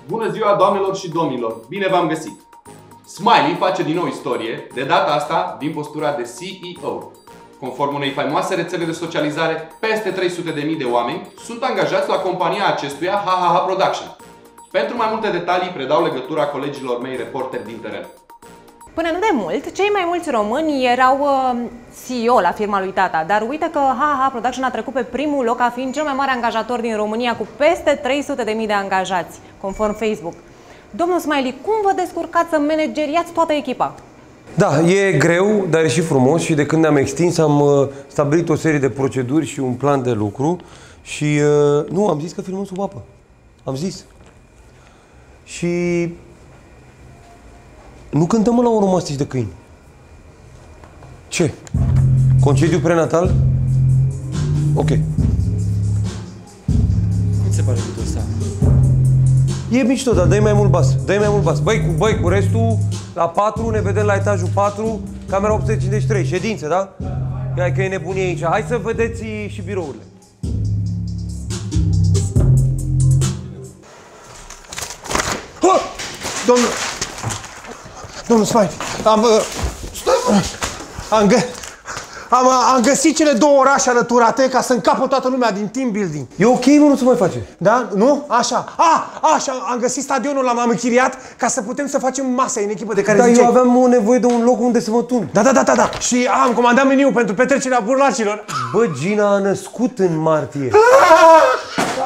Bună ziua, doamnelor și domnilor! Bine v-am găsit! Smiley face din nou istorie, de data asta din postura de CEO. Conform unei faimoase rețele de socializare, peste 300.000 de oameni sunt angajați la compania acestuia HaHaHa Production. Pentru mai multe detalii predau legătura colegilor mei reporteri din teren. Până nu de mult, cei mai mulți români erau CEO la firma lui tata, dar uite că HaHaHa Production a trecut pe primul loc ca fiind cel mai mare angajator din România cu peste 300.000 de angajați, conform Facebook. Domnul Smiley, cum vă descurcați să manageriați toată echipa? Da, e greu, dar e și frumos și de când ne-am extins am stabilit o serie de proceduri și un plan de lucru și nu, am zis că filmăm sub apă. Am zis. Și nu cântăm la onomastici de câini. Ce? Concediu prenatal? Ok. Cum se pare cu ăsta? E mișto, dar dă-i mai mult bas. Dă-i mai mult bas. Băi, cu restul, la 4, ne vedem la etajul 4, camera 853, ședință, da? Hai că e nebunie aici. Hai să vedeți și birourile. Domnul Smiley, am găsit cele două orașe alăturate ca să încapă toată lumea din team building. E ok, mă, nu se mai face. Da? Nu? Așa. Așa, am găsit stadionul, l-am închiriat ca să putem să facem mase în echipă de care ziceai. Dar eu aveam nevoie de un loc unde să mă tun. Da. Și am comandat meniu pentru petrecerea burlacilor. Bă, Gina a născut în martie.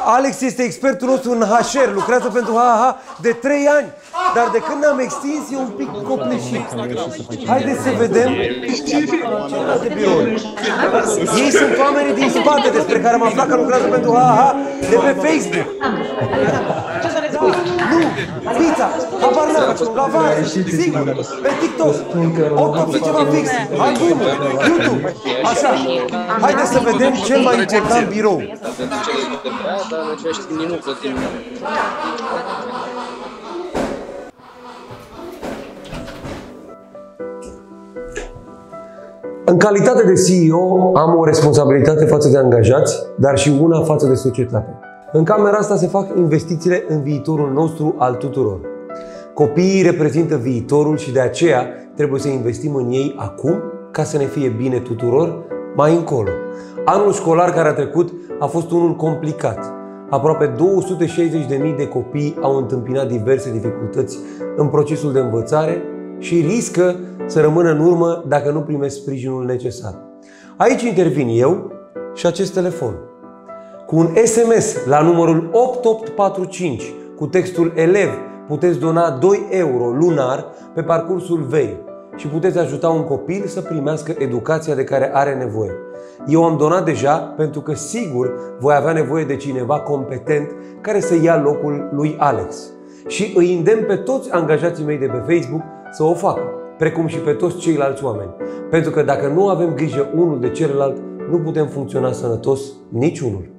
Alex este expertul nostru în HR, lucrează pentru HaHaHa de 3 ani. Dar de când ne-am extins e un pic copleșit. Haideți să vedem celelalte birouri. Ei sunt oamenii din spate despre care am aflat că lucrează pentru HaHaHa de pe Facebook. Nu, pizza, habar n-am, lavare, sigur, pe TikTok, oricum ceva fix, albumul, YouTube, așa. Haideți să vedem cel mai important birou. În calitate de CEO am o responsabilitate față de angajați, dar și una față de societate. În camera asta se fac investițiile în viitorul nostru al tuturor. Copiii reprezintă viitorul și de aceea trebuie să investim în ei acum ca să ne fie bine tuturor mai încolo. Anul școlar care a trecut a fost unul complicat. Aproape 260.000 de copii au întâmpinat diverse dificultăți în procesul de învățare și riscă să rămână în urmă dacă nu primesc sprijinul necesar. Aici intervin eu și acest telefon. Cu un SMS la numărul 8845 cu textul elev puteți dona 2 euro lunar pe parcursul verii și puteți ajuta un copil să primească educația de care are nevoie. Eu am donat deja pentru că sigur voi avea nevoie de cineva competent care să ia locul lui Alex. Și îi îndemn pe toți angajații mei de pe Facebook să o facă, precum și pe toți ceilalți oameni. Pentru că dacă nu avem grijă unul de celălalt, nu putem funcționa sănătos niciunul.